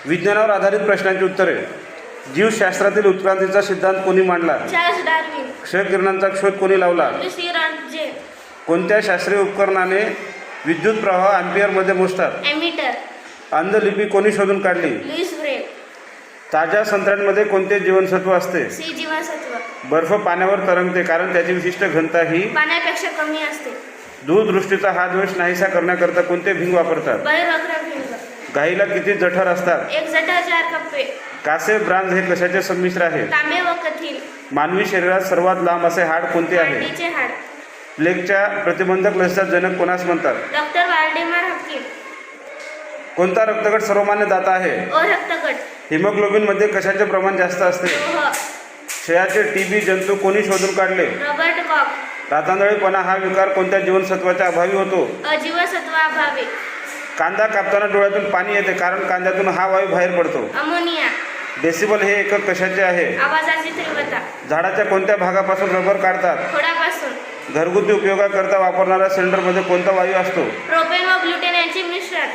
विज्ञानावर आधारित प्रश्नांची उत्तरे. जीवशास्त्रातील उत्क्रांतीचा सिद्धांत कोणी मांडला? Charles Darwin. क्षयकिरणांचा शोध कोणी लावला? लुसी रांझे. कोणत्या शास्त्रीय उपकरणाने विद्युत प्रवाह अँपिअरमध्ये मोजतात? एमिटर. अंधलिपी कोणी शोधून काढली? Louis Braille. ताज्या संत्र्यांमध्ये कोणते जीवनसत्व असते? सी जीवनसत्व. बर्फ पाण्यावर तरंगते कारण त्याची विशिष्ट घनता ही पाण्यापेक्षा कमी असते. दूरदृष्टीचा हा दोष नाहीसा करण्याकरता कोणते भिंग वापरतात? बहिर्वक्रभिंग. गाईला किती जठर असतात? 1 जठर 4 कप्पे. कासे ब्रांझ हे कशाचे संमिश्र आहे? तांबे व कथील. मानवी शरीरात सर्वात लांब असे हाड कोणते आहे? मांडीचे हाड. प्लेगच्या प्रतिबंधक लसीचा जनक कोणास म्हणतात? डॉक्टर वाल्डेमार हकीम. कोणता रक्तगट सर्वमान्य दाता आहे? ओ रक्तगट. हिमोग्लोबिन मध्ये कशाचे प्रमाण जास्त असते? लोह. क्षयाचे टीबी जंतू कोणी शोधून काढले? Robert cock. रातांधळेपणा हा विकार कोणत्या जीवनसत्वाच्या अभावी होतो? अजीवसत्वाभावे. कांदा कापताना डोळ्यातून पाणी येते कारण कांद्यातून हा वायू बाहेर पडतो. अमोनिया. डेसिबल हे एकक कशाचे आहे? आवाजाची तीव्रता. झाडाच्या कोणत्या भागापासून रबर काढतात? खोडापासून. घरगुती उपयोगाकरता वापरणाऱ्या सिलेंडरमध्ये कोणता वायू असतो? प्रोपेन व ग्लुटेन यांचे मिश्रण.